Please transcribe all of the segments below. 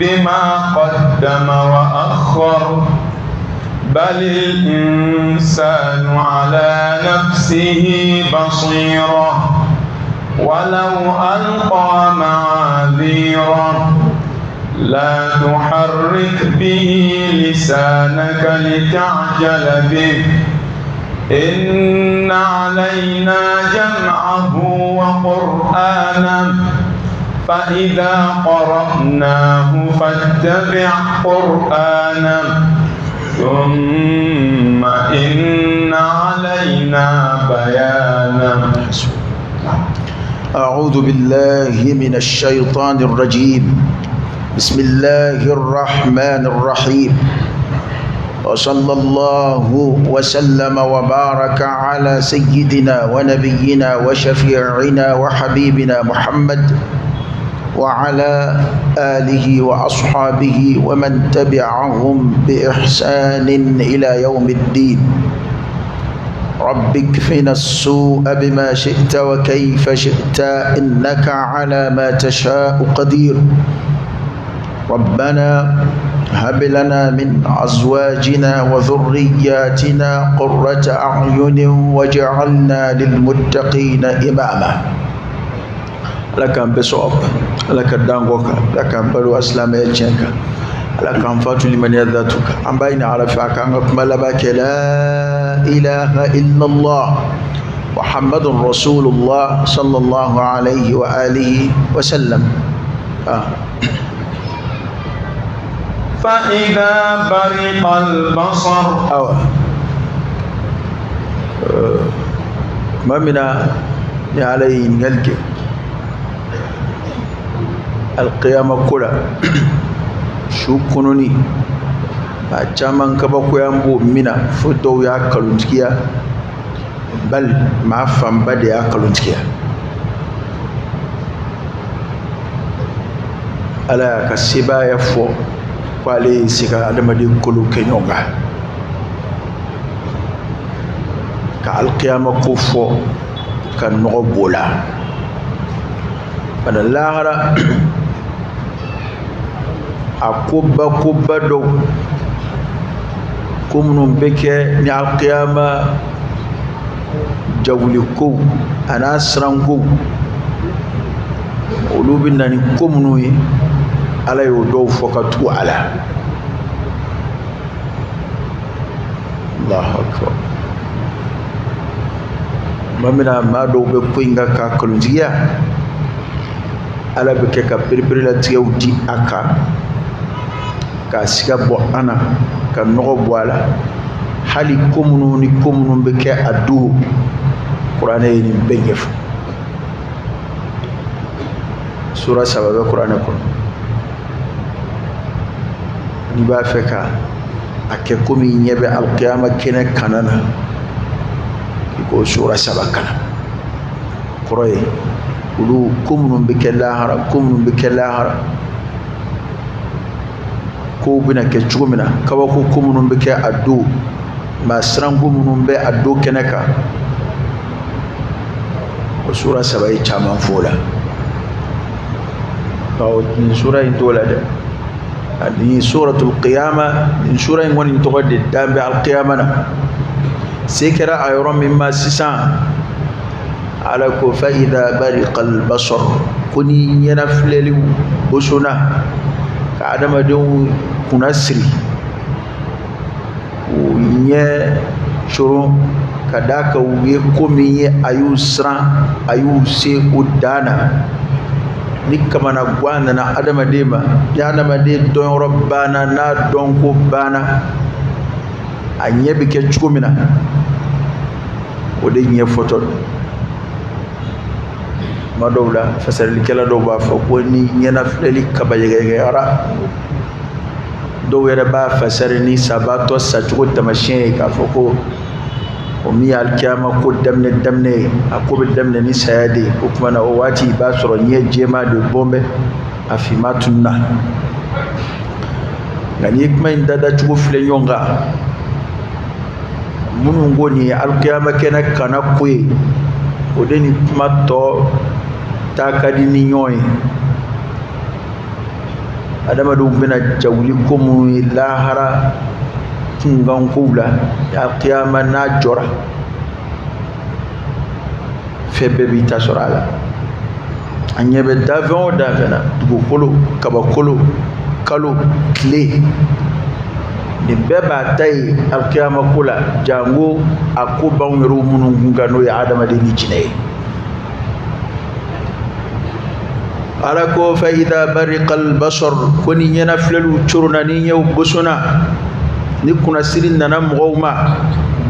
بما قدم وأخر بل الإنسان على نفسه بصيرة ولو ألقى معاذيره لا تحرك به لسانك لتعجل به إن علينا جمعه وقرآنه فإذا قرأناه فاتبع قرآنه ثم إن علينا بيانه. أعوذ بالله من الشيطان الرجيم. بسم الله الرحمن الرحيم. وصلى الله وسلم وبارك على سيدنا ونبينا وشفيعنا وحبيبنا محمد وعلى آله وأصحابه ومن تبعهم بإحسان إلى يوم الدين. رب اكفنا السوء بما شئت وكيف شئت إنك على ما تشاء قدير. ربنا هب لنا من أزواجنا وذرياتنا قرة أعين واجعلنا للمتقين إماما. لكن بصوب لكن دانغوك لكن بلو أسلام يلشنك لكن فاتو لمن يذاتك أم بين عرفك أنك ملبك لا إله إلا الله محمد رسول الله صلى الله عليه وآله وسلم. فإذا برق البصر ما منا عليه نلقي القيامة كلها شو كنوني أجمعن كبكو يامبو منا فتو يا كلونسكيا بل ما فهم بدي يا كلونسكيا ألا كسبا يفو kwale sika adamadi kulu kenyonga ka alqiyama kufo kan no bola bana lahara akubba do kumnum beke ni alqiyama jawli ko ana srango ulubin nani kumnu yi ala yo do fokatu ala Allahu akbar. Mamina ma do be kuinga ka kolunjiya ala be ke ka pirpir la tiawti aka ka siga bo ana ka nogo boala hali komunu ni komunu be ke adu qur'ana ni bengef sura sababe qur'ana ko ni ba feka ake komi nyebe alqiyama kene kanana ko sura sabakana qur'ay ulu kumnum bikallahara ko bina ke chugumina kawa ko kumnum bike addu ma srangu munum be addu keneka ko sura sabai chama fola ko ni sura intola de هذه سورة القيامة من سورة وان تقدر دام بالقيامة سكر أيرم مما سسان على فإذا برق البصر كني ينفلل بسنا كعدم دون كنسري ونيا شرو كذاك ويكمي أيوسرا أيوسي udana ni kamana gwana na adama dema ya adama de don rabbana na don ko bana anyebi ke chukumina ode nye foto madowla fasal kala do ba fa ko ni nyana fleli kabaye gara do wera ba fasal ni sabato sa chuko tamashin ka foko o mi alkiyama ko damne akobe damne ni sayade ko kuma na wati ba soro nye jema de bombe afimatuna ngani kuma indada chuko fle nyonga munu ngoni alkiyama kena kana kwe odeni kuma to takadi ni nyoy adama dum bena jawli komu lahara kungan kula ya qiyama na jora febe bi tasorala anyebe davon davena dugu kolo kabakolo kalo kle ni beba tay alqiyama kula jango akuba ngiro munun ngano ya adama de ni jine alako fa idha bariqal basar kuni yana flalu churna ni yow busuna ni kuna sirin nana mugawma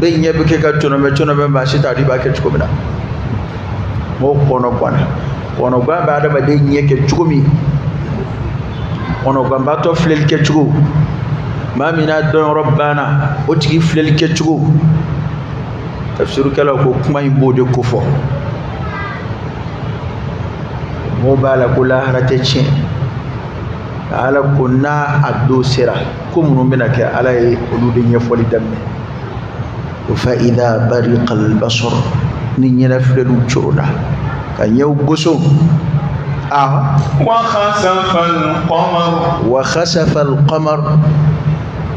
ben yebe ke ka tono be ma shita di ba ke ko bina mo kono ba adama de nyeke chugumi ono gamba to flel ke chugu ma mina don rabbana o tigi flel ke chugu tafsiru kala ko kuma imbode ko fo mo bala kula harate chi ala kunna addo sira ko munu mina ke ala e olude nyefoli damme fa idha bariqal basar ni nyina flelu churuna kan yow goso وخسف القمر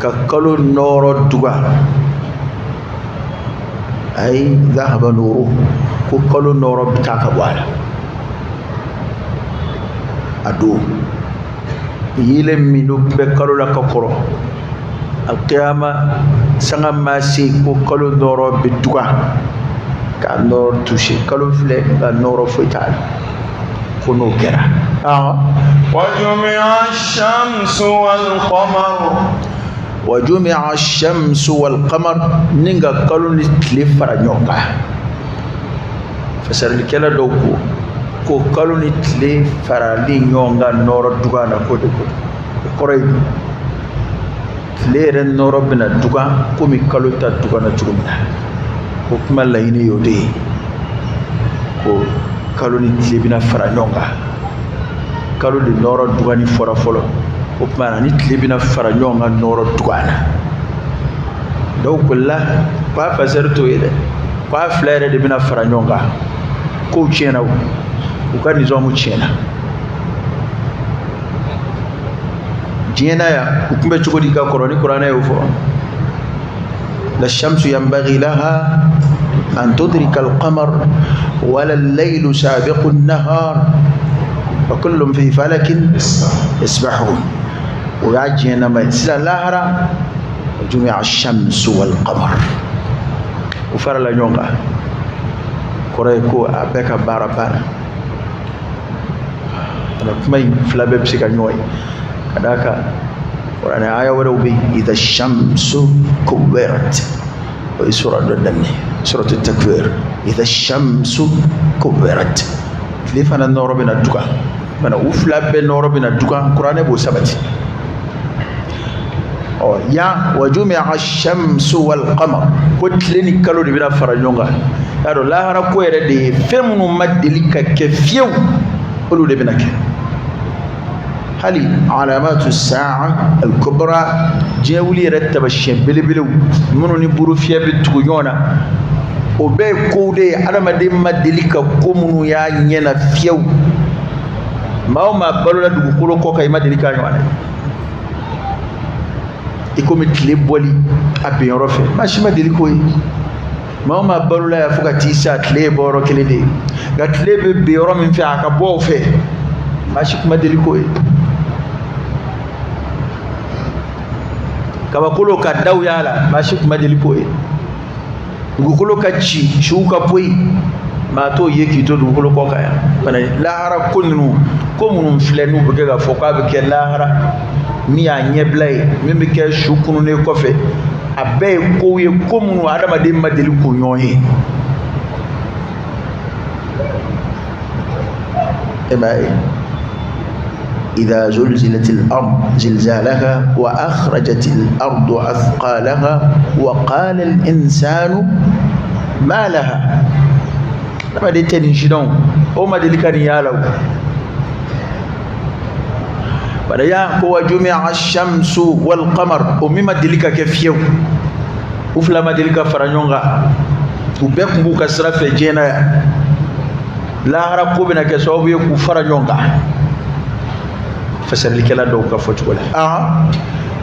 ككلو النور الدغا أي ذهب نوره ككلو النور بتاعك بوالا أدو يلم منو بكلو لك كرو القيامة سنغ ماسي ككلو النور بالدغا كان نور توشي كلو فلي كان نور فيتال كرا وجمع الشمس والقمر نينغا قالوا لي فرانيوكا فسر الكلا دوكو كو قالوا لي فرالي نيونغا نور دوغانا كودو كوري لير نور بنا دوغا كومي قالوا تا دوغانا جومنا كوكما لايني يودي كو kalo ni tlebina faranyonga kalo de noro dugani fora folo o mana ni tlebina faranyonga noro dugana do kulla pa fazerto ide pa flere de bina faranyonga ko chena u ka nizamu chena jena ya kumbe chukodi ka koroni qur'ana yo fo la shamsu yanbaghi laha أن تدرك القمر ولا الليل سابق النهار وكل في فلك يسبحون ويعجينا ما يسلا لاهرا وجمع الشمس والقمر وفر لا نيونغا كوريكو أبيكا بارا بارا أنا كمي فلابي بسيكا نيوي كذاك ورانا آية وروبي إذا الشمس كبرت سورة الدنيا سورة التكوير إذا الشمس كبرت لفنا النور بنا الدكا من أوفلا بالنور بنا الدكا قرآن أبو سبت يا وجمع الشمس والقمر كتلني كلو بنا فرنجونغا يارو لا هرقوا يردي فمن مدلك كفيو قلوا لبنا كي هل علامات الساعة الكبرى جاولي رتب الشيء بلي بلو منو نبرو فيها بتقولنا وبي كودي أنا ما دم دلك كومنو يا نينا فيو ما هو ما بلولا دكولو كوكا يما دلك أنا يكون متلب ولي أبي يعرفه ماشي ما دلكوي ما هو ما بلولا يفوق تيسات ليه بورو كليدي قلت ليه بيورو من في عكبوه فيه ماشي ما دلكوي kaba kulo ka daw yala ma shi kuma dilipoe ngukulo ka ci shuka poi ma to yeki to ngukulo ko kaya bana lahara kunnu ko munum flenu be ga foka be ke lahara mi ya nyeblay mi be ke shukunu ne ko fe abe ko ye ko munu adama de ma dilipo nyoyi e bay إذا زلزلت الأرض زلزالها وأخرجت الأرض أثقالها وقال الإنسان ما لها لما دي تنشدون وما دي لكان يالو بدأ هو جمع الشمس والقمر ومما دي لك كفيو وفلا ما دي لك فرنيونغا وبيكم بكسرة في جينا لا هرقوا بنا كسوبي كفرنيونغا فسر الكلا دو كفوت ولا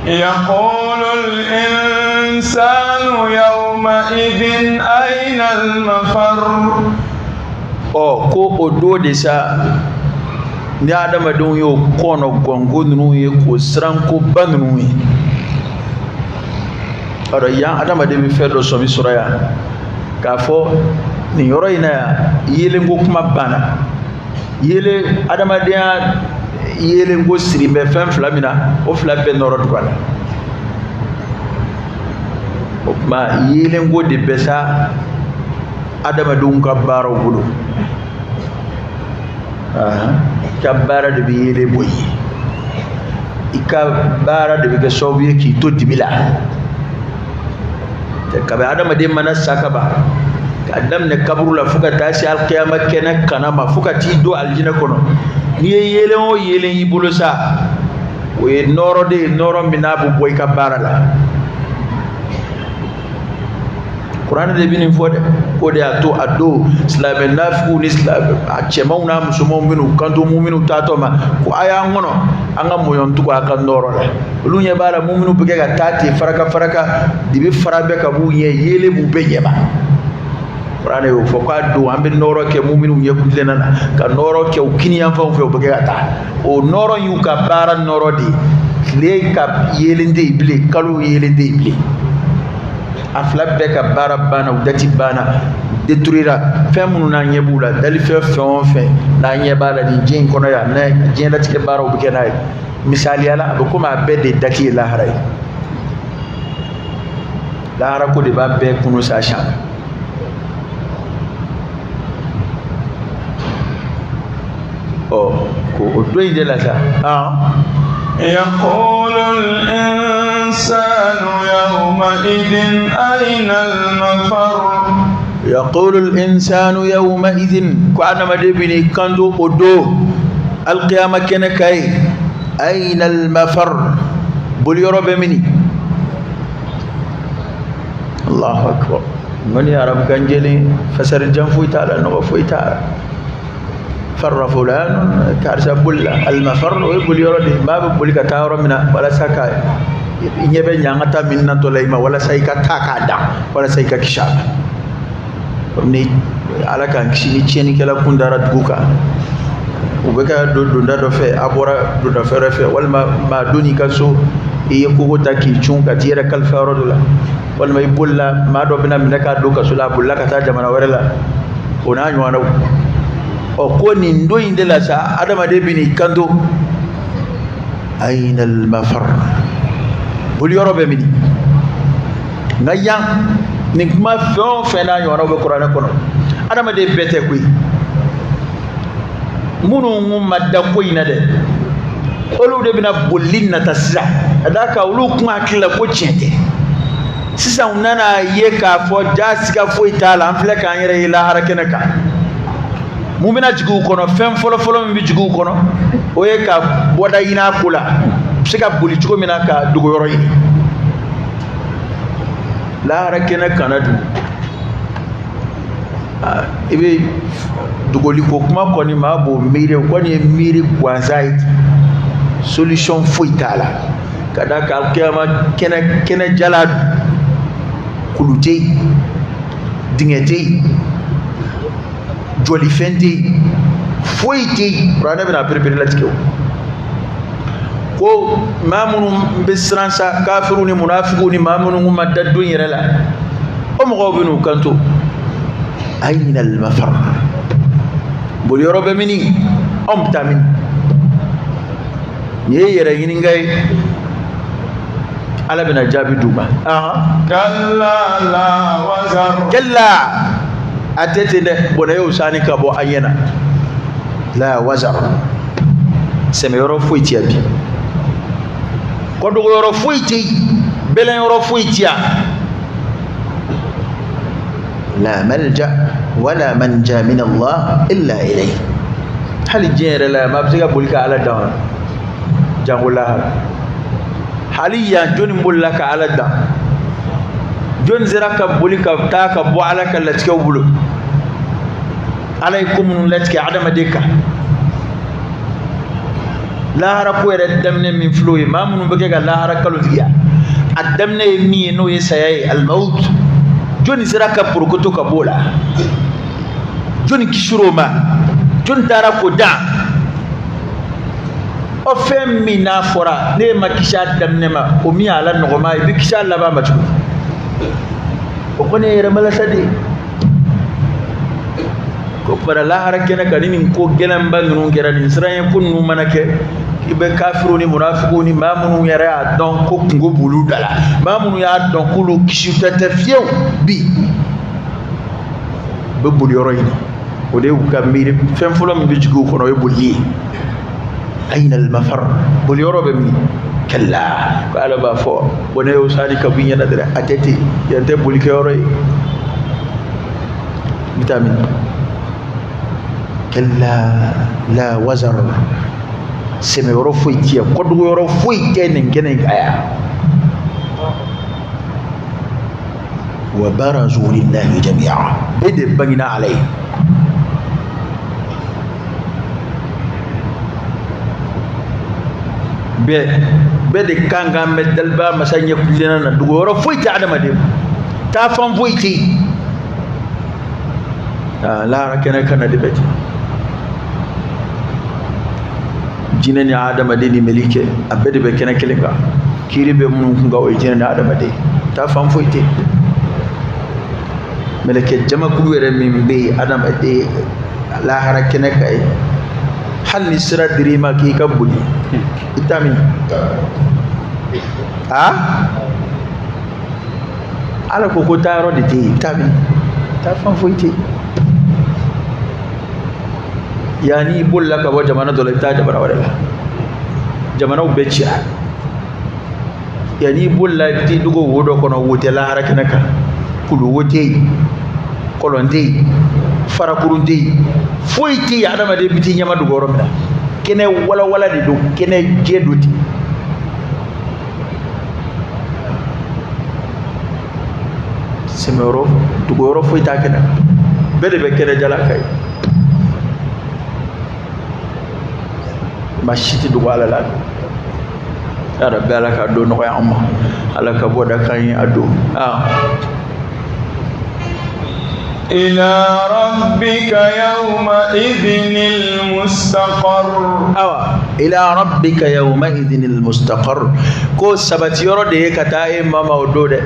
يقول الإنسان يومئذ أين المفر ko o do de sa ni adama don yo kono gongo nunu ye ko sran ko banunu ye aro ya adama de mi fedo so mi suraya ka fo ni yoro ina yele ngo kuma bana yele adama de yele ngo siri be fem flamina o fla be noro twala o ma yele ngo de besa adama dun ka baro bulu ka bara de yele boyi ika bara de ga sobiye ki to dibila te ka ba adama de mana sakaba kadam ne kabru la fuka tasi al qiyamah kena kana ma fuka ti do aljina kono ni yele o yele yi bulu sa we noro de noro minabu boy ka bara la Quran de binin fode ko de ato ado islam nafu ni islam a chemauna musumo minu kanto mu'minu tatoma ko aya ngono anga moyon tuko aka ndoro la lunya bala mu'minu bege ga tati faraka dibi farabe ka bu yele bu bejeba Quran yo fo ka do ambe noro ke mu'minu yekule nana ka noro ke ukini yam fa fo bege ga ta o noro yu ka bara noro di le ka yele ndey bile kalu yele ndey bile afla be ka bara bana udati bana détruira femunu na nyebula dali fe fe na nyebala ni jin kono ya na jin lati ke bara ubi kenai misali ala abu kuma be de daki la harai la hara ko de ba be kunu sa sha o ko do inde la sa يقول الإنسان يومئذ أين المفر يقول الإنسان يومئذ كأنا مدبني كندو قدو القيامة كنكاي أين المفر بل يرب مني الله أكبر من يا رب كنجلي فسر الجنفوي تعالى نغفوي تعالى فر فلان كارسا بولا المفر ويقول يرد ما بقول كتاور منا ولا سكاي يبي نعتا منا تلايما ولا سايكا تاكادا ولا سايكا كشاب ni ala kan kisi cheni kala kundara duka ubeka do do fe abora do fe refe wal ma doni kaso e ko taki chunka tira kal farodola wal may bulla ma do bina minaka do kaso la bulla kata jamana warela ona nywana o ko ni ndo indela sa adama de bini kando aina al mafar bul yorobe mini ngayang ni kuma fena nyona be qur'ana kono adama de bete kuy munu madda koyna de olu de bina bollinna tasira adaka olu kuma kila ko chente sisa unana yeka fo jasika fo itala amfle kan yere ila harakena ka mumina jigu kono fem folo mi jigu kono o ye ka boda ina kula sika boli jigo mina ka dugo yoro yi la harakena kanadu ibe dugoli ko kuma ko ni mabo mire ko ni mire kwanzai solution foitala kada ka kiyama kena jalad kulute dingete joli fenti foiti rana bina prepare latiko ko mamunu bisransa kafiruni munafiquni mamunu madaddu yirala o mo binu kanto ayna al mafar bul yorobe mini tamin ye yere yini ngay ala bina jabi duma kalla la wazar kalla atete de bonayo sani kabo ayena la wazar seme yoro fuiti abi ko do yoro fuiti belen yoro fuiti لا ملجأ ولا منجا من الله إلا إليه هل جير لا ما بتجا بولك على دام جانغولا حاليا جون بولك على دام جون زراك بولك تاك بو على كلتك بولو عليكم من لتك عدم ديكا lahara ko yɛrɛ daminɛ min filɛ ye maa minnu bɛ kɛ ka lahara kalo tigiya a daminɛ ye min ye n'o ye saya ye alimawut jɔnni sera ka porokoto ka b'o la jɔnni kisir'o ma jɔnni taara ko dan o fɛn min n'a fɔra ne ma kisi a daminɛ ma o min y'a la nɔgɔma i bɛ kisi a laban ma cogo o kɔni ye yɛrɛmala sa de ko para lahara kɛnɛ kan ni nin ko gɛlɛnba ninnu kɛra nin siran ko ninnu mana kɛ i bɛ kafiru ni munafiku ni maa minnu yɛrɛ y'a dɔn ko kungo b'olu da la maa minnu y'a dɔn k'olu kisi tɛ fiyewu bi u bɛ boli yɔrɔ in na o de y'u ka miiri fɛn fɔlɔ min bɛ jigin u kɔnɔ o ye boli ye ayina al-mafar boli yɔrɔ bɛ min kalla ko ala b'a fɔ bon ne y'o sani ka b'i ɲɛna dɛrɛ a tɛ ten yan tɛ boli kɛ yɔrɔ ye vitamin kalla la wazar sɛmɛ yɔrɔ foyi tɛ yan kɔdugu yɔrɔ foyi tɛ nin kɛnɛ in kan yan wa barazu lillahi jami'a bɛɛ de bangena ala ye bɛɛ de kan kan bɛ daliba masa ɲɛ kulenna na dugu yɔrɔ foyi tɛ adamaden taa fan foyi tɛ yen lahara kɛnɛ kana de bɛ ten jinɛ ni adamaden ni melike a bɛɛ de bɛ kɛnɛ kelen kan kiiri bɛ minnu kun kan o ye jinɛ ni adamaden taa fan foyi tɛ yen meleke jamakulu yɛrɛ min bɛ yen adamaden lahara kɛnɛ kan ye hali ni sira dir'i ma k'i ka boli i t'a min ala ko ko taa yɔrɔ de tɛ yen i t'a min taa fan foyi tɛ yen yanni i bolila ka bɔ jamana dɔ la i bɛ taa jamana wɛrɛ la jamanaw bɛɛ cira yanni i bolila i bɛ t'i dogo wo dɔ kɔnɔ wo tɛ lahara kɛnɛ kan kulu wo tɛ yen kɔlɔn tɛ yen farakurun tɛ yen foyi tɛ yen adamaden bɛ t'i ɲɛma dogo yɔrɔ min na kɛnɛ walawala de don kɛnɛ jɛ don ten sɛmɛyɔrɔ dogo yɔrɔ foyi t'a kɛnɛ bɛɛ de bɛ kɛnɛ jala kan ye maa si tɛ dogo ala la ya rabbi ala ka don nɔgɔya an ma ala ka bɔ da kan ye a don إلى ربك يومئذ المستقر إلى ربك يومئذ المستقر كو سبت يورو دي كتا ماما ودو دي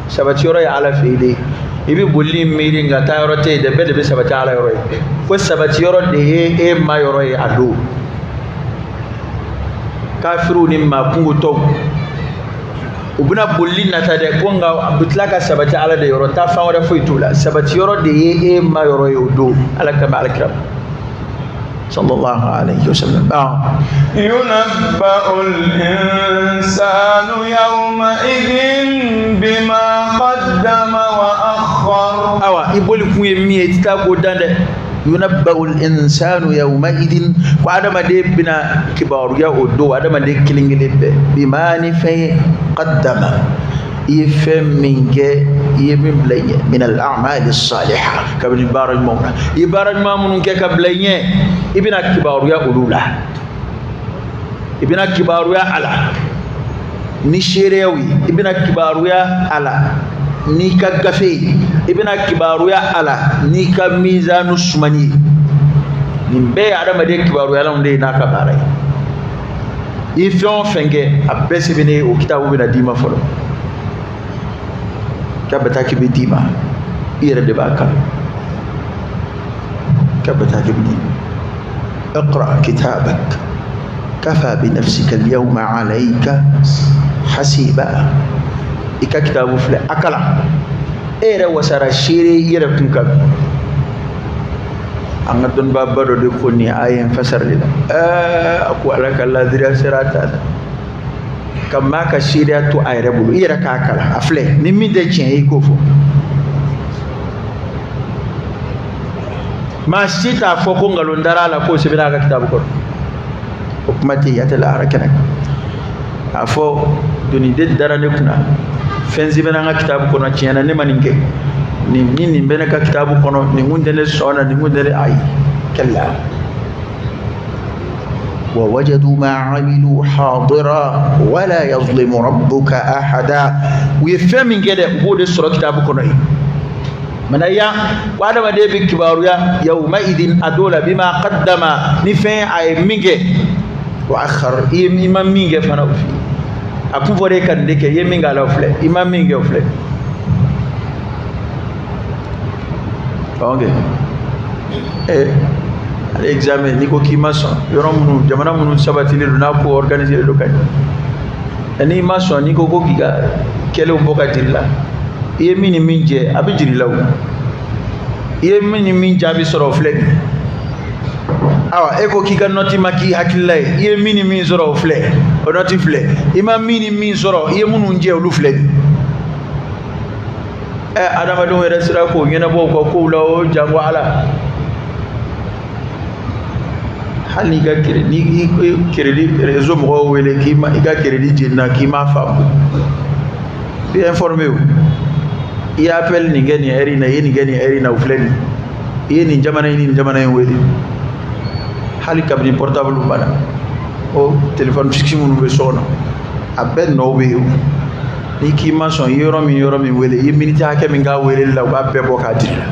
سبت يورو على في دي ibi bolli miri nga ta yoro te de be de sabati ala yoro ko sabati yoro de ma yoro e ado kafiru ni ma kungo to ubuna bolli nata de ko nga butlaka sabati ala de yoro ta fa wala foi tula sabati yoro de ma yoro yodo ala kama al kiram sallallahu alayhi wasallam yunabba'ul insanu yawma idhin bima qaddama wa akhkhar iboli kuye mi tita ko dande yunabba'ul insanu yawma idhin ko adama de bina kibaru ya odo adama de kilingile be bimani fe qaddama ife minge yemin blaye min al a'mal as salihah kabli baraj mawna ibaraj mamun ke kablaye ibina kibaru ya ulula ibina kibaru ya ala ni sherewi ibina kibaru ya ala ni ka gafe ibina kibaru ya ala ni ka mizanu sumani nimbe adama de kibaru ya londe na ka bare ifon fenge abese bene o kitabu bina dima folo kabata ki bidima ira de baka kabata ki bidima اقرأ كتابك كفى بنفسك اليوم عليك حسيبا إكا كتابه فلا أكلا إيرا وسارا شيري إيرا تنكب أنا دون بابا دو كوني آيين فسر لنا أقول لك الله ذريا سراتا كما كشيري تو آيرا بلو إيرا كاكلا أفلي نمي دي جين يكوفو ما سيتا فوكو نغلوندارا لا كو سبينا كتابو كو حكمتي يتلا حركنا afo doni de dara ne kuna fenzi bena nga kitabu kono tiana ne maninge ni bena ka kitabu kono ni ngunde ne sona ni ngunde ne ay kella ووجدوا ما عملوا حاضرا ولا يظلم ربك أحدا ويفهم كده وبود السورة كتاب كنوي من أيام وأنا ما دي بكباريا يومئذ أدول بما قدم نفع أي ميجي وآخر إمام ميجي فنوفي أكون فريق عندك يمين على فلة إمام ميجي فلة أوكي examen ni ko kimason yoro munu jamana munu sabati le na ko organiser le kay ani mason ni ko ko giga kele o boka dirila e mini minje abi dirila e mini minja bi soro fleg awa e ko kika noti maki hakilay e mini min soro fleg o noti fleg ima mini min soro e munu nje lu fleg e adama do wera sira ko ngena bo ko lawo jango ala hali ga crédit réseau mo wele ki ma ga crédit jinna ki ma fa bi informé wu il appelle ni ngeni eri na yeni ngeni eri na ufleni yeni jamana wele hali kabri portable bana o téléphone fixe mo be sona aben no be ni ki ma son yoro mi wele yi minute ake mi ga wele la ba be bo ka dira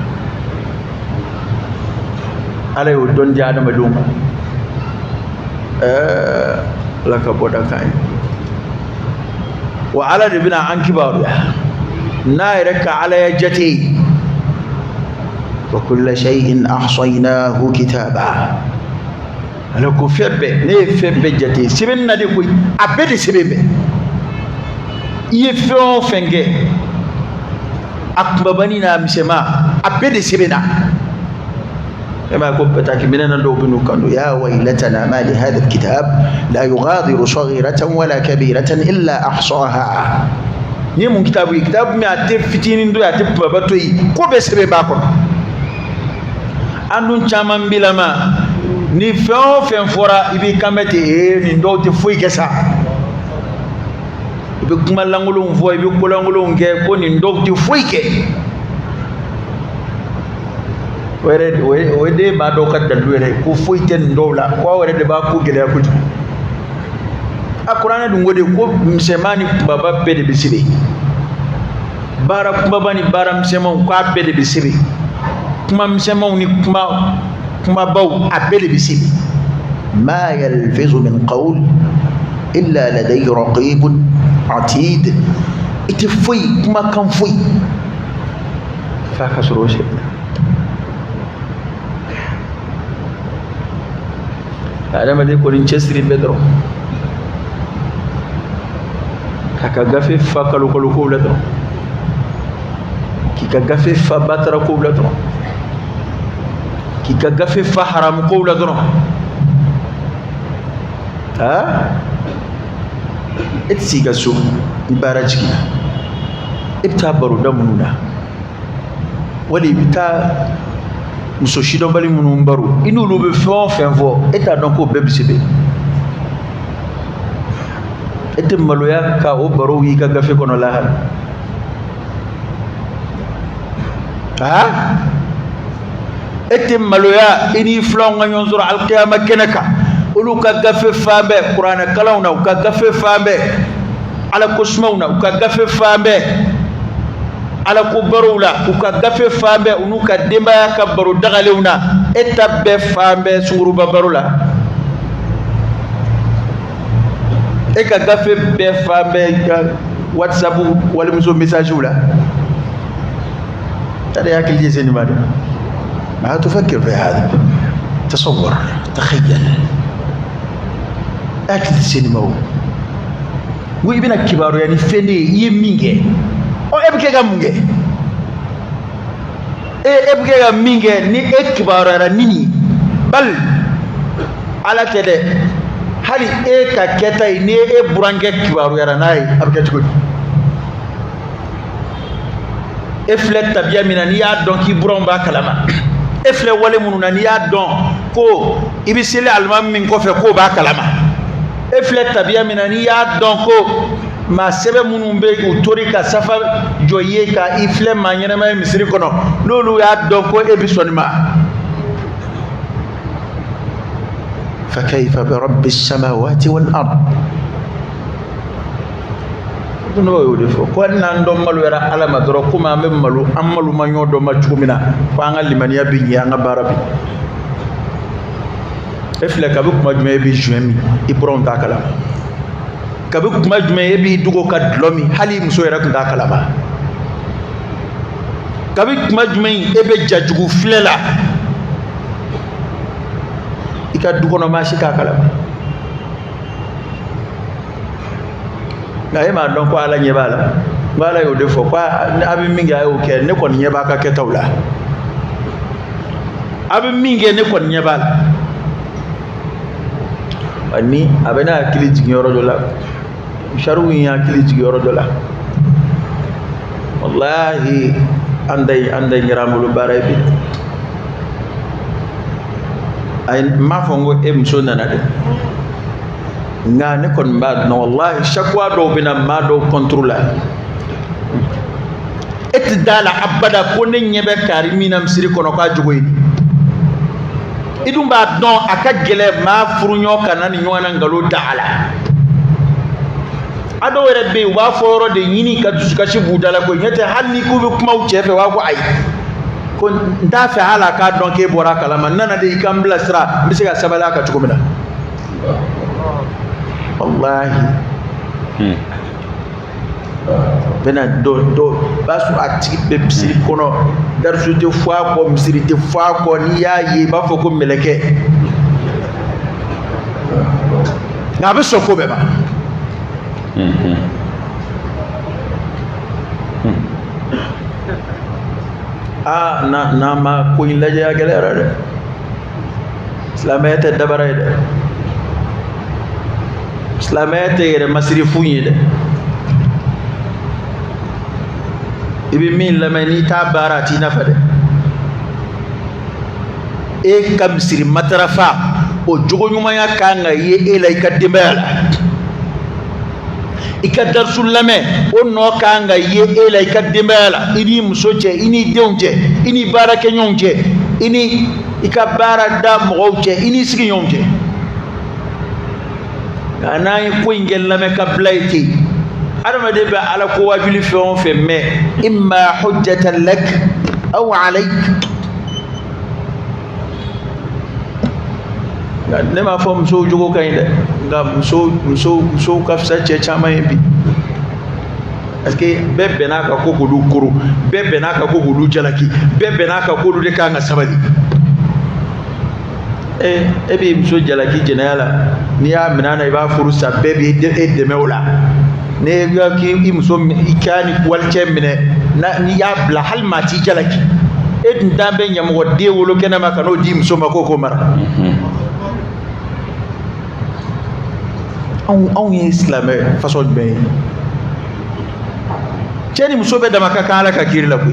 ala yo don di adama dum laka boda kai wa ala ibna an kibaru na yarka ala yajati wa kullu shay'in ahsaynahu kitaba ala ko febbe ne febbe jati sibin na de ko abedi sibebe yefo fenge akbabani na misema abedi sibina كما كنت من ندوبن كانوا يا ويلتنا ما لهذا الكتاب لا يغادر صغيرة ولا كبيرة إلا أحصاها نيمون كتاب ما تفتين دو ياتب بابتوي كو بسبب باكو andun chaman bilama ni fen fora ibi kamete ni ndo te fuy gesa ibi kuma langulun fo ibi kulangulun ge ko ni ndo te fuy ke wede ba do kat dal were ko foyten dowla ko were de ba ko gele ko alquran dum wode ko msemani baba bede bisibe bara baba ni bara msemon ko abede bisibe kuma msemon ni kuma baw abede bisibe ma yalfizu min qawl illa ladayhi raqibun atid itfoy kuma kan foy fa kasro shi adama de ko rin chestri pedro kaka gafe fa kalu ko bladro kika gafe fa batra ko bladro kika gafe fa haram ko bladro ha etsi gaso ibarajki ibta baru damuna wali bita muso shido bali munun baro inu lo be fen fo eta donc o bebisibe etem maloya ka o baro wi ka gafe kono la hal ha etem maloya ini flon nganyon zura al qiyamah kenaka ulu ka gafe fambe qur'ana kalawna ka gafe fambe ala kusmauna ka gafe fambe ala ko barula uka gafe fambe unuka demba ka baru dagalewna etabbe fambe sunguru barula e ka gafe be fambe whatsapp wala muso message wala tare yakil jiseni madu ما تفكر في هذا تصور تخيل أكل السينما وابن الكبار يعني فني يمينه أو أبكي كمونه أبكي كمونه ني الكبار رانيني بل على كده هل كتا ني برانك الكبار راناي أبكي تقول efle tabia minani ya don ki buron ba kalama efle wale mununa ni ya don ko ibisile almam min ko fe ko ba kalama efle tabia minani ya don ko ma sebe munun be utori ka safa joye ka ifle manyana ma misiri kono lolu ya don ko ebisonima فكيف برب السماوات والأرض no yo defo ko nan do malu era ala ma doro kuma mem malu amalu ma nyodo ma chumina ko angal limaniya bi nga barabi efle kabu kuma jume bi juemi ibron ta kala kabu kuma jume bi dugo ka dlomi hali muso era kun ta kala ba kabu kuma jume ebe jajugu flela ika dugo no ma shika kala ngaye ma don ko ala nyebala ngala yo defo kwa abi mingi ayo ke ne kon nyeba ka ke tawla abi mingi ne kon nyebala ani abena akili jigoro dola sharu ya akili jigoro dola wallahi andai ngiramulu baray bi ay ma fongo em sonana de nga ne kon mbad no wallahi shakwa do bina ma do contrôler et dala abada ko ne nyebe karimina msiri kono ka jogoyini idum ba don aka gele ma furunyo kanani nyona ngalo taala ado were be wa foro de yini ka dusuka shi budala ko nyete hanni ku be kuma uchefe wa ko ay ko nda fa hala ka don ke bora kala man nana de ikambla sra bisiga sabala ka tukumina wallahi bena do basu ati be psi kono darsu de fois ko misiri de fois ko ni yayi ba foko meleke ngabe soko beba na ma ko ilaje ya galera de islamete dabara de islamete yere masiri funyi de ibi min lamani ta barati na fade e kam siri matrafa o jogo nyuma ya kanga ye ela ikadembala ikadar sulame o no kanga ye ela ikadembala ini musoche ini deunje ini barake nyonje ini ikabara da moje ini sigi nyonje ana ko ingel lame kablaiti adama de ba ala ko wajuli fon fe me imma hujjatan lak aw alayk ne ma fom so jogo kayde ngam so kafsa che chama yimbi parce que bebe naka ko gudu kuru bebe naka ko gudu jalaki bebe naka ko du de kanga sabali ebi mso jalaki jenala ni ya minana iba furusa bebe de mewla ne ga ki imso ikani walche mine na ni ya bla hal mati jalaki edin dambe nyam wodde wolo kenama kano di mso makoko mara on yi islam façon be cheni mso be dama kala ka kirila ku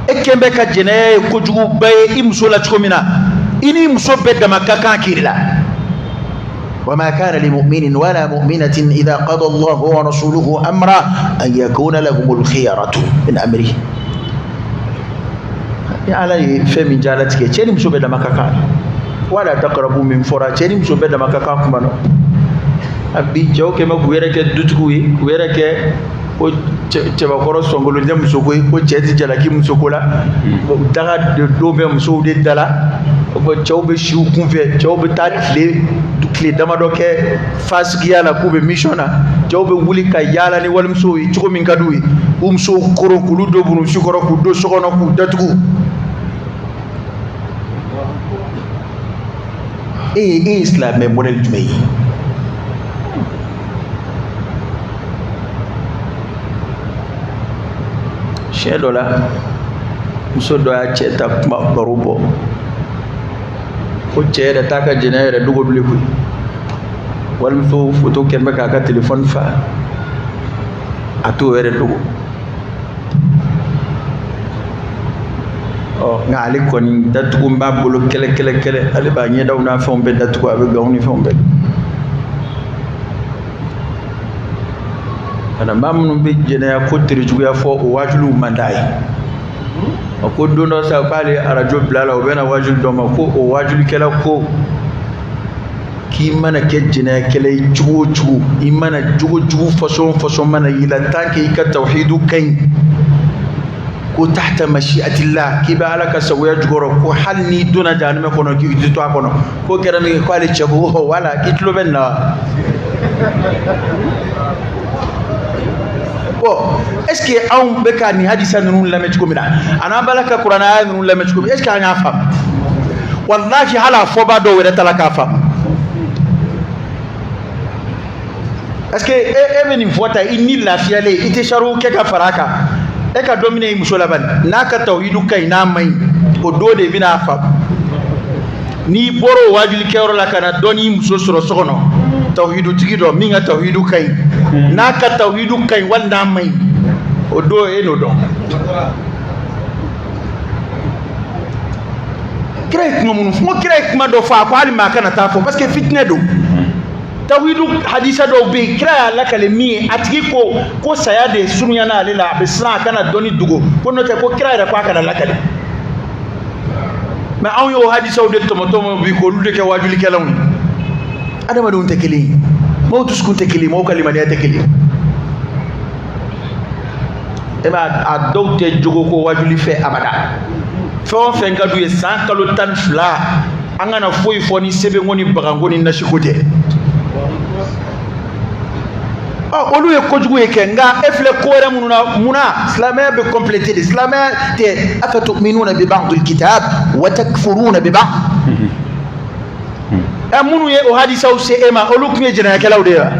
ekembe ka jene ko jugu bay imso la chkomina ini mso be dama ka kirila وما كان لمؤمن ولا مؤمنة إذا قضى الله ورسوله أمرا أن يكون لهم الخيرة من أمره على فم جالتك تشيني مسو بدا مكاكا ولا تقربوا من فرا تشيني مسو بدا مكاكا كمانو أبي جو كما غويرك دوتكوي غويرك o cheba koro songolo nyam soko ko cheti jala ki musokola daga do be muso de dala ko chawbe shiu kunfe chawbe ta kle dama do ke fasgiya la kube missiona chawbe wuli ka yala ni wal muso yi chiko min kadui so koro kulu do bunu shikoro ku do sokono ku datugu islam me model jumei shedola muso do ya cheta barubo ko chere taka jenere dugo duliku wal muso foto kembe ka telephone fa atu were dugo o ngali koni datugo mbabolo kele ale ba nyi dawna fombe datugo abe gawni fombe ana mamnu be jene ya ko tirjugo ya fo o wajulu mandai ko dono sa pale arajo blala o bena wajul do ma ko o wajul kala ko k'i mana kɛ jinɛkɛla cogo o cogo i mana jogo jugu façon mana y'i la tant que i ka tawhidu ka ɲi ko tahta mashiatillah k'i bɛ ala ka sagoya jukɔrɔ ko hali n'i donna jahanama kɔnɔ k'i tɛ to a kɔnɔ ko kɛra min kɛ ko ale cɛ ko wala k'i tulo bɛ nin na wa bon est ce que anw bɛ ka nin hadisa ninnu lamɛn cogo min na a n'an b'a la ka kuranɛ aya ninnu lamɛn cogo min est ce que an y'a faamu wallahi hali a fɔbaa dɔw yɛrɛ tala k'a faamu parce que e bɛ nin fɔ ta i ni lafiyalen i tɛ sariw kɛ ka fara a kan e ka dɔ minɛ i muso la bani n'a ka tawhidu ka ɲi n'a ma ɲi o don de bɛna a faamu n'i bɔra o wajilikɛyɔrɔ la ka na dɔ n'i muso sɔrɔ so kɔnɔ tawhidutigi dɔ min ka tawhidu ka ɲi n'a ka tawhidu ka ɲi wali n'a ma ɲi o don e n'o dɔn kira ye kuma minnu fɔ n ko kira ye kuma dɔ fɔ a ko hali maa kana taa fɔ parce que fitinɛ don tawhidu hadisa dɔw bɛ yen kira y'a lakale min ye a tigi ko saya de surunyana ale la a bɛ siran a kana dɔnni dogo ko n'o tɛ ko kira yɛrɛ ko a kana lakale mais anw y'o hadisaw de tɔmɔtɔmɔ bi k'olu de kɛ wajulikɛlaw ye adamadenw tɛ kelen ye maaw dusukun tɛ kelen ye maaw ka limaniya tɛ kelen ye e b'a a dɔw tɛ jogo ko wajuli fɛ abada fɛn o fɛn ka d'u ye san kalo 12 an kana foyi fɔ ni sɛbɛnko ni baganko ni nasiko tɛ olu ye kojugu ye kɛ nka e filɛ ko wɛrɛ minnu na munna silamɛya bɛ compléter de silamɛya tɛ afatu'minuna bi ba'dil kitab wa takfuruna bi ba'd minnu ye o hadisaw se e ma olu tun ye jɛnɛyakɛlaw de ye wa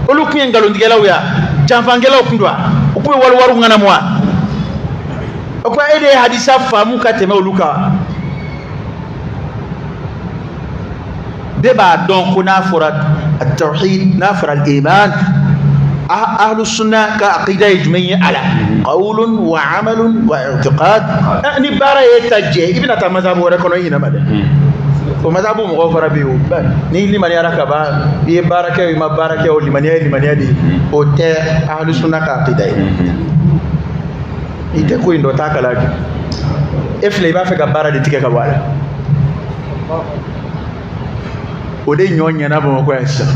olu tun ye nkalontigɛlaw ye wa janfangɛlaw tun don wa u tun ye waliwariw ŋanamu wa o ko e de ye hadisa faamu ka tɛmɛ olu kan bɛɛ b'a dɔn ko n'a fɔra at-tawhid n'a fɔra al-iman ahlu sunna ka aqida ye jumɛn ye ala qawlun wa amalun wa i'tiqad ni baara ye ta jɛ i bɛna taa mazhabu wɛrɛ kɔnɔ i ɲinama dɛ o mazhabu mɔgɔw fana bɛ yen ni limaniyara ka ban i ye baara kɛ o i ma baara kɛ o limaniya ye limaniya de ye o tɛ ahlu sunna ka aqida ye i tɛ ko in dɔ t'a kala e filɛ i b'a fɛ ka baara de tigɛ ka bɔ a la o de ɲɔ ɲɛna Bamakɔ yan sisan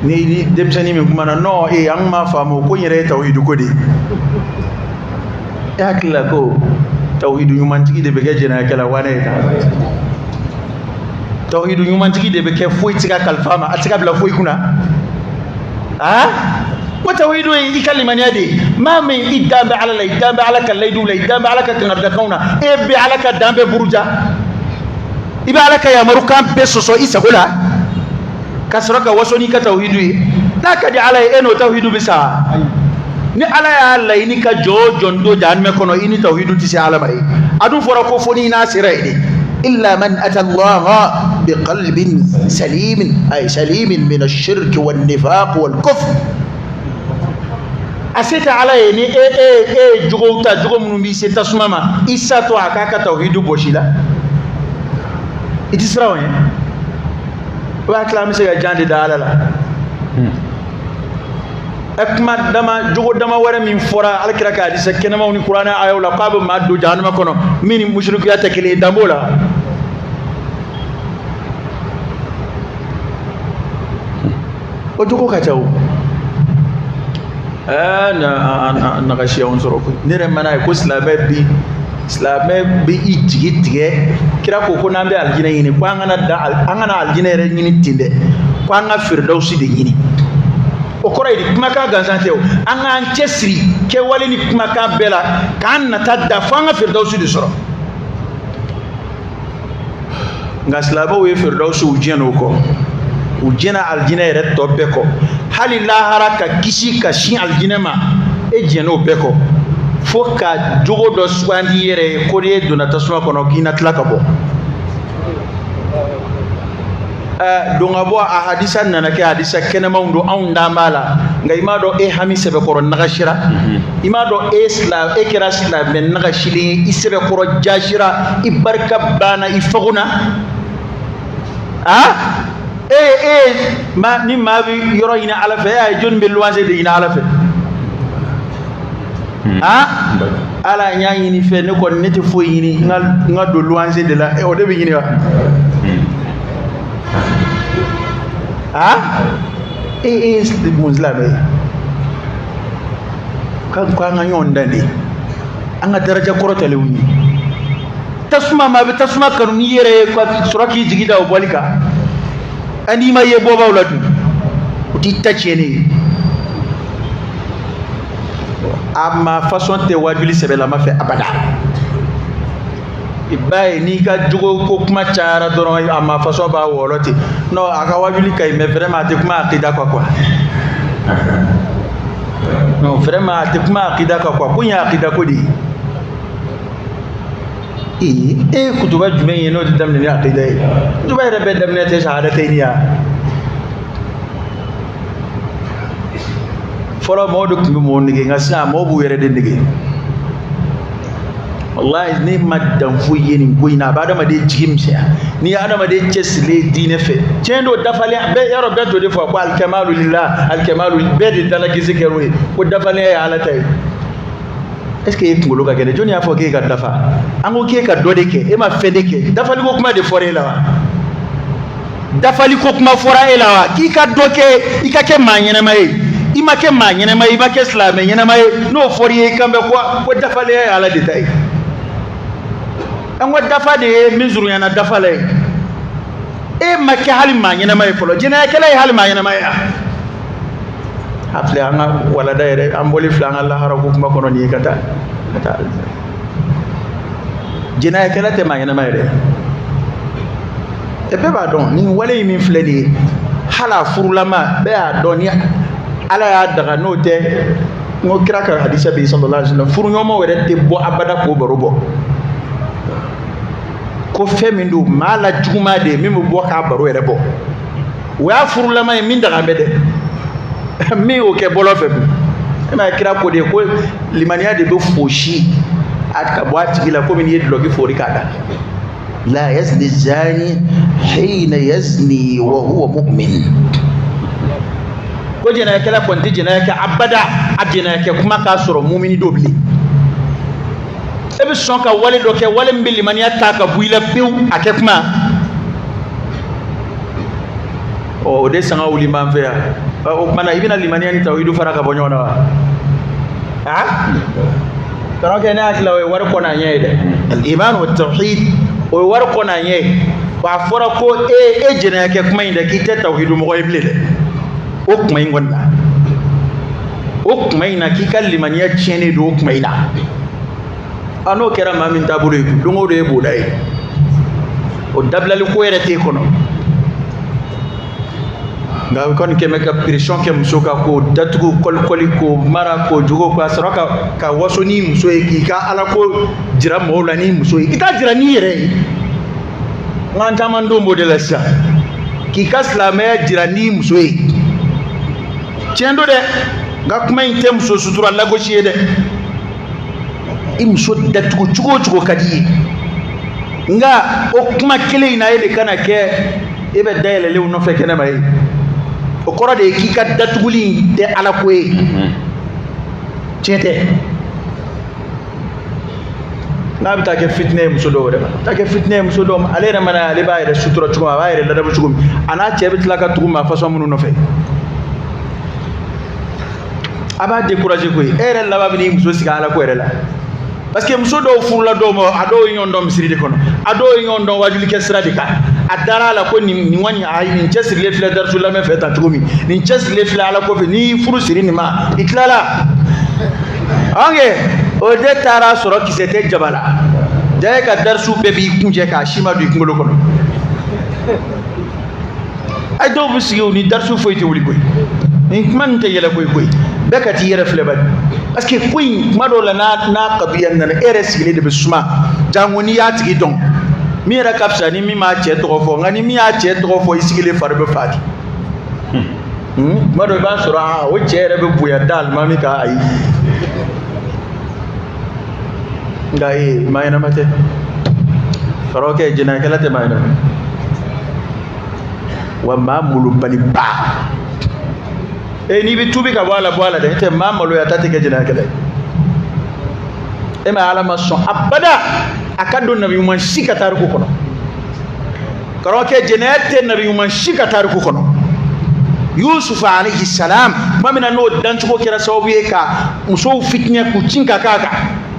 ni denmisɛnnin min kumana non an m'a faamu ko n yɛrɛ ye tawhidu ko de e hakili la ko tawhidu ɲumantigi de bɛ kɛ jɛnɛyakɛla wa ne ye tan tawhidu ɲumantigi de bɛ kɛ foyi tɛ se ka kalifa ma a tɛ se ka bila foyi kunna ko tawhidu ye i ka limaniya de ye maa min i dan bɛ ala la i dan bɛ ala ka layiduw la i dan bɛ ala ka kangarijafɛnw na e bɛ ala ka dan bɛɛ buruja i bɛ ala ka yamarukan bɛɛ sɔsɔ i sago la ka sɔrɔ ka waso n'i ka tawhidu ye n'a ka di ala ye e n'o tawhidu bɛ sa ni ala y'a laɲini ka jɔ o jɔ n don jahanama kɔnɔ i ni tawhidu tɛ se ala ma ye a dun fɔra ko fo n'i n'a sera ye de illa man ata allaha biqalbin salimin ay salimin min ash-shirk wan nifaq wal kufr a se tɛ ala ye ni e jogow ta jogo minnu b'i se tasuma ma i satɔ a k'a ka tawhidu bɔsi la i tɛ siran o ɲɛ o b'a tila an bɛ se ka jan de da ala la kuma dama jogo dama wɛrɛ min fɔra alakira ka hadisa kɛnɛmaw ni kuranɛ ayaw la k'a bɛ maa don jahanama kɔnɔ min ni mushrikiya tɛ kelen ye dan b'o la o jogo ka ca o na ka siyaw sɔrɔ koyi ne yɛrɛ mana ye ko silamɛ bɛ i jigi tigɛ kira ko n'an bɛ alijinɛ ɲini ko an kana alijinɛ yɛrɛ ɲini ten dɛ ko an ka firidawusi de ɲini o kɔrɔ ye di kumakan gansan tɛ o an k'an cɛsiri kɛwale ni kumakan bɛɛ la k'an nata da fo an ka firidawusi de sɔrɔ nka silamɛw ye firidawusi u jɛna o kɔ u jɛna alijinɛ yɛrɛ tɔ bɛɛ kɔ hali lahara ka kisi ka sin alijinɛ ma e jɛna o bɛɛ kɔ fo ka jogo dɔ sugandi i yɛrɛ ye ko n'i ye donna tasuma kɔnɔ k'i na tila ka bɔ don ka bɔ a hadisa nana kɛ hadisa kɛnɛmanw don anw dan b'a la nka i m'a dɔn e hami sɛbɛkɔrɔ nagasira i m'a dɔn e kɛra silamɛ nagasilen ye i sɛbɛkɔrɔ jasira i barika banna i fagona ni maa bɛ yɔrɔ ɲini ala fɛ e y'a ye jɔnni bɛ luwanse de ɲini ala fɛ ala n y'a ɲini fɛ ne kɔni ne tɛ foyi ɲini n ka don luwanse de la o de bɛ ɲini wa Muslim kan ko an yon dande an ga daraja korota lewni tasma ma be tasma kanu ni yere ko suraki jigida o bolika ani ma ye boba wulatu uti tace ne amma façon te wajuli sebe la ma fe abada ibaye ni ka jugo ko kuma cara doron amma façon ba wolote no aka wajuli kay mais vraiment te kuma akida quoi non vraiment te kuma akida quoi kunya akida ko di kutuba jume yeno de damne akida kutuba rebe damne te shahadatayniya folo modu kumbi mo nige ngasa mo bu yere de nige wallahi ni madam fu yeni goyna bada ma de jigimse ni adama de cesle dine fe cendo dafale be yaro beto de fo ko al kamalu lillah al kamalu be de dala gizikero ko dafale ya ala tay est-ce que ngolo ka gene joni afo ke ka dafa ango ke ka dode ke e ma fede ke dafali ko kuma de fore la wa dafali ko kuma fora e la wa ki ka doke ikake manyene mai imake manyene mai imake islam nyene mai no fori e kambe ko dafale ya ala de tay ango dafa de mizuru yana dafale e make hali manyene mai folo jina kala hali manyene mai hafle anga wala daire amboli flanga Allah haraku kuma kono ni kata jina kala te manyene mai de e be ba don ni wale min fledi hala furulama be a don ni ala ya daga note ngo kiraka hadisa bi sallallahu alaihi wasallam furu nyoma wede te bo abada ko barobo ko femindu mala juma de mimu bo ka baro wede bo wa furulama min daga bede mi o ke bolo fe ma kira ko de ko limaniya de do foshi aka boati gila ko min yedi logi fori kada la yazni zani hina yazni wa huwa mu'min ko jena kala konti jena ka abada adina ke kuma ka soro mu'mini dobli ebe sonka wale do ke wale mbil limaniya ta ka buila pew ake kuma o de sanga wuli man fe o mana ibina limaniya ni tawhidu faraka bonyona wa karo ke na akila we war ko na nyede al iman wa tauhid o war ko na nyede wa fora ko e jena ke kuma inda ki ta tauhidu mo ibli de o kuma ingonna o kuma ina ki kallimaniya chene do kuma ina ano kera mamin tabulu ku dungo do e bodai o dablali ko yere te kono ngaw kon ke meka pression ke musoka ko datugo kol ko mara ko jugo ko asraka ka wasoni muso e ki ka ala ko jira mawla ni muso e ita jira ni yere nganta mando modela sa ki ka slame jira ni muso e cendo de ga kuma inte muso sutura lago shi de imso datugo jugo kadi nga o kuma kele ina yede kana ke ebe dayele lew no feke na mai o kora de ki ka datuguli de ala ko e cete na bita ke fitne muso do de ta ke fitne muso do ale na mana ale ba ire sutura tuma ba ire ladabu tugum ana cebe tlaka tuguma façon munu no fe aba décourager ko ere la ba ni muso siga ala ko ere la parce que muso do furula do mo ado yondo misiri de kono ado yondo wajuli kesra de ka adara la ko ni wani ay ni chesri le fila dar sula me feta tugumi ni chesri le fila ala ko ni furu siri ni ma itlala ange o de tara soro ki sete jabala de ka dar su be bi kunje ka shima du ngolo kono ay do bu siyo ni dar su foyti wuli koy ni man te yela koy bekati yere file ba parce que koy madola na qabiyan na RS ile de bisuma jangoni ya tigi don mi ra kapsa ni mi ma che to fo ngani mi ya che to fo isigile farbe fati mado ba sura o che re be buya dal mami ka ai ngai mayna mate faroke jina kala te mayna wa mamulu bani ba ni bi tubi ka bala de te mamalo ya tate ke jina kala e ma alama son abada akado nabi man shika tariku kono karoke jenete nabi man shika tariku kono Yusuf alayhi salam mamina no danchugo kira sawabu ka muso fitnya ku cinka kaka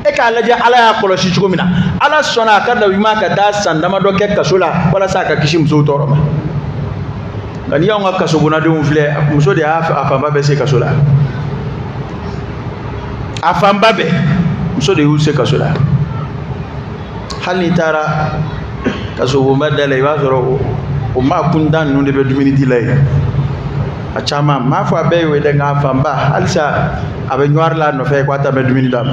e ka laje ala ya koloshi chugo mina ala sona kada wima ka da sandama do ke kasula wala saka kishi muso toroma ngani ya nga kaso bona de mfle muso de afamba be se kasula afamba be muso de use kasula hali tara kaso bomba dale wa zoro o ma kundan no de be dumini dilay a chama ma fa be we de nga famba alsa abe nyar la no fe ko ta be dumini dam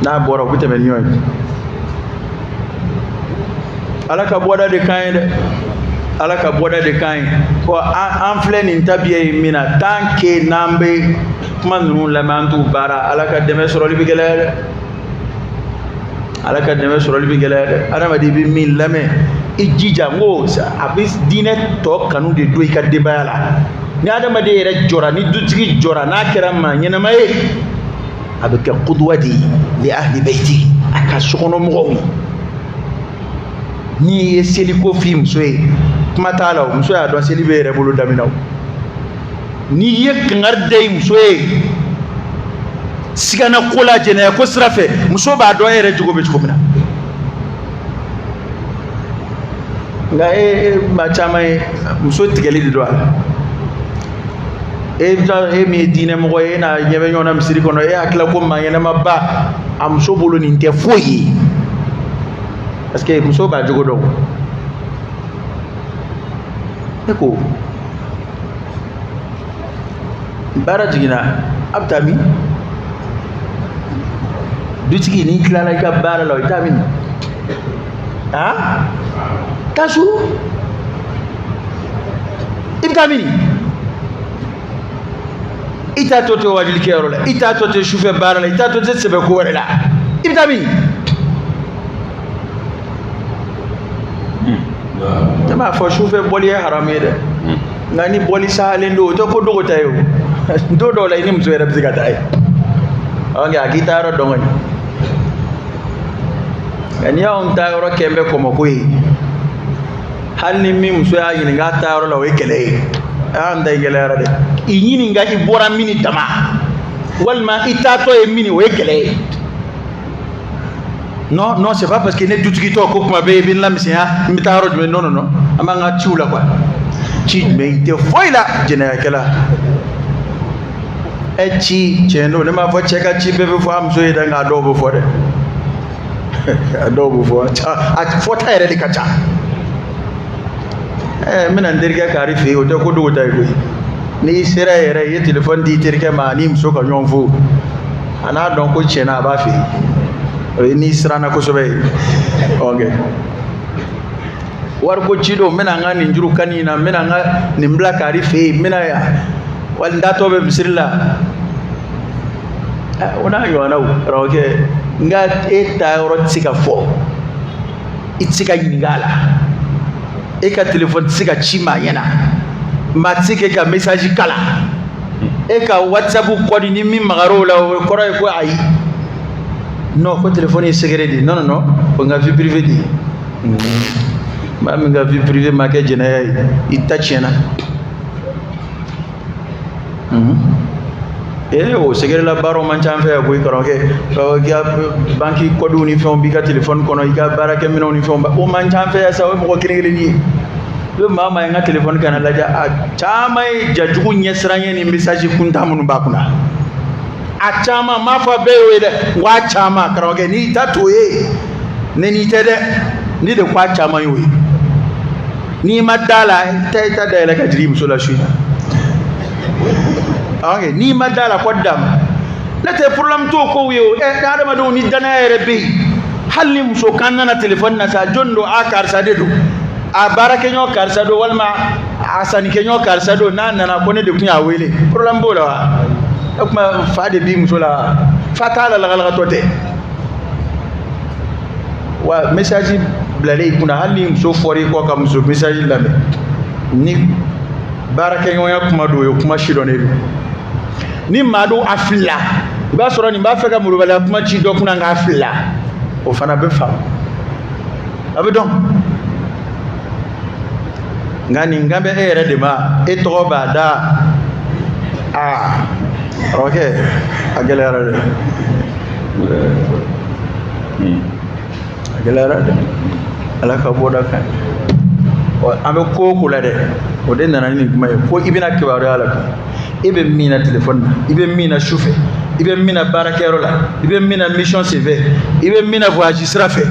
na boro ko teme nyoy alaka boda de kainde alaka boda de kain ko an fleni tabiye mina tanke nambe manunu lamantu bara alaka deme soro libi gelere alaka deme soro libi gelere adama di bi min lame ijija ngo sa abis dine to kanu de do ikade bayala ni adama de re jora ni dutigi jora na kirama nyina may abaka qudwati li ahli bayti aka sokono mo ni eseli ko film soe kuma tala muso ya do seli be re bulu daminaw ni yek ngarde muso e sigana kola jene ko srafe muso ba do ere jugo be chumina nga ma chama muso tigeli di do ala mi dine mo na nyebe nyona misiri kono akla ko ma yena mabba am so bolo ni nte foyi parce que muso ba jugo do eko bara jigina abtami dutigi ni klala ka bara lo itamin ha kasu ibtamini ita tote wajil kero la ita tote shufe bara la ita tote sebe ko wala ibtamini tama fo shufe boli harami de ngani boli salendo to ko dogo tayo do la ni mzo era biziga tay anga gitaro dongani ngani on tayoro kembe ko mokoyi halni mi mzo ya yini gataro la wekele anda ngelera de yini ngati bora mini dama walma itato e mini wekele non non c'est pas parce que ne dutigi to ko kuma be bin lamsi ha mitaro de non non amanga ciula quoi ci me te foila jena kala e ci ceno le ma fo cheka ci bebe fo am so yeda nga do bo fo de do bo fo a fo tayre di kacha mina ndirga kari fe o to ko do tay do ni sira yere ye telephone di tirke ma ni mso ka nyon fo ana don ko chena ba fe ni sirana ko sobe okay war ko cido mina ngani njuru kanina mina nga nimbla kari fe mina ya wal ndato be bisirla ona yo na roke nga eta ro tsika fo itsika ngala eka telephone tsika chima yana matsike ka message kala eka whatsapp ko ni mi magaro la ko ray ko ai no ko telephone est secret di non non ko nga vie privée di ma mi nga vie privée ma ke jena itachena o secret la baro man chamfe ko ikoronke ko ga banki ko du ni fon bi ka telephone kono iga barake mino ni fon ba o man chamfe sa o ko kiringeli ni do mama nga telephone kana la ja chamai jajugu nyesranye ni message kunta mun ba kuna a chama mafa bewe de wa chama karoge ni tatoye ne ni tede ni de kwa chama yoyi ni madala ta da la kadri musola shi okay ni madala kodam na te problem to ko wiyo da da madu ni dana rebe halli muso kanna telephone na sa jondo akar sa dedo a barake nyo karsa do walma asani kenyo karsa do na ko ne de kunya wele problem bola kuma fade bi musola fatala la galga tote wa message blale kuna hali muso fori ko kam muso message lambe ni barake nyo ya kuma do yo kuma shido ne ni madu afilla ba soro ni ba feka muru bala kuma chi do kuna nga afilla o fana be fa abedon ngani ngambe ere de ma e to ba da okay agelera de agelera de ala ka boda kan abe ko kula de o de nana ni kuma ko ibina kibaru ala ibe mina telephone ibe mina chauffeur ibe mina barakero la ibe mina mission CV ibe mina voyage srafe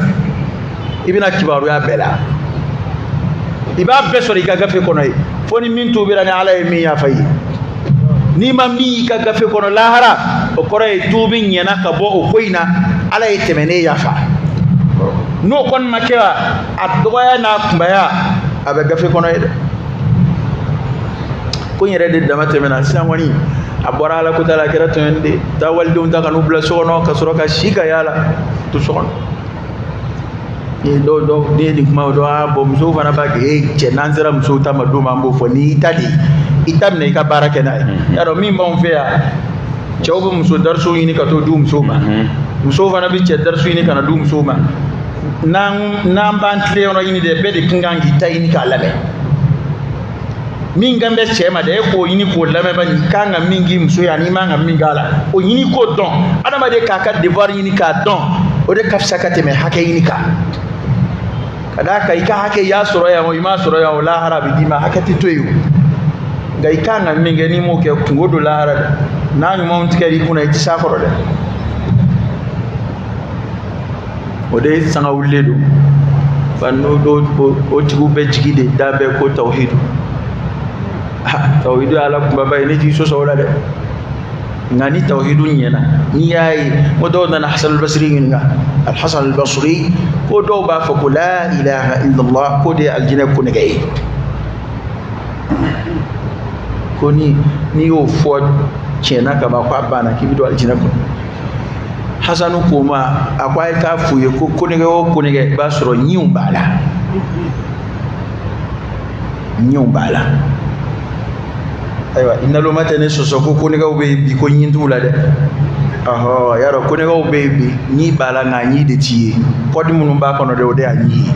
ibina kibaru ya bela iba besori ka gafe kono foni min tubira ni ala mi ya fayi ni ma mi ka gafe kono lahara o kore tubi nyana ka bo o koina ala yetemene ya fa no kon makewa adoya na kumbaya abe gafe kono ede ko yere de dama temena samoni abora ala ko tala kera tende tawalde ta kanu bla sono ka soro ka shika yala to sono ni do ni ma do bo mso fana ba ke che nanzera mso ta maduma mbo fo ni itadi itamne ka baraka na ya do mi mbon fe ya chawbo mso darso yini ka to du mso ma mso fana bi che darso yini kana du mso ma nan ban tle ono yini de be de kingangi tayini ka labe min gambe chema de ko yini ko lame ba ni kanga mingi mso ya ni manga mingala o yini ko don adama de kaka devoir yini ka don o de kafsa ka teme hake yini ka kada kai ka hake ya soro ya mo ima soro ya wala harabi dima hake titoyu gai kanga minge ni mo ke ngodo la harabi na ñu mo ntike ri kuna ci sakoro de o de sanga wuledo banno do o ci be jigide dabe ko tawhid tawhidu ala kuma bay ne ci so wala de ngani tawhidu nyena ni yayi mo do na Hasan al-Basri nga al-Hasan al-Basri ko do ba fa la ilaha illa Allah ko de aljina ko ne gay ko ni o fo chena ka ba ko bana ki bido aljina ko Hasanu ko ma akwai ka fuye ko ne go ko ne gay ba soro nyium bala aywa inalo matene soso ko ne go be bi ko nyindula de aha yaro ko ne go be bi ni bala nga nyi de tiye ko di munum ba ko no de o de anyi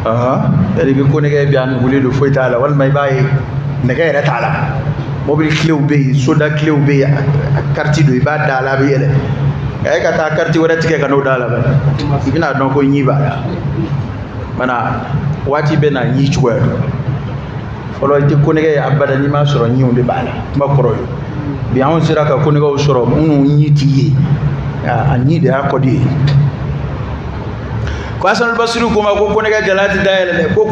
aha yari bi ko ne gay bi an wulido foitala wal may baye ne gay retala mobil clé be soda clé be carte do ba dala be yele ay ka ta carte wala tike ka no dala ba ibina don ko nyi bala mana wati be na nyi chwero olo ti kunige abada ni ma soro nyi umbe bala ma koroyo bi an sira ka kunige o soro unu nyi tiye anyi de akodi ko Hasan al-Basri kuma ko kunige galati dayele ko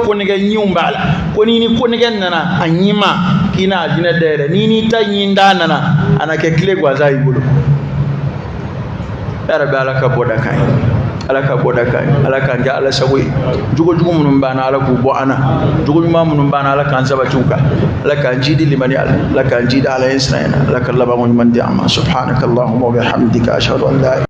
kunige nyi umbala ko ni kunige nana anyima kina ajina dere ni ta nyi ndana na anake kile kwa zai bulu yara bala ka boda kai alaka boda kai alaka nja ala sawi jugo munum bana ala ku bo ana jugo munum bana ala kan saba chuka alaka njidi limani alaka njidi ala insana alaka Allah ba mun mandi amma subhanakallahumma wa bihamdika ashhadu an la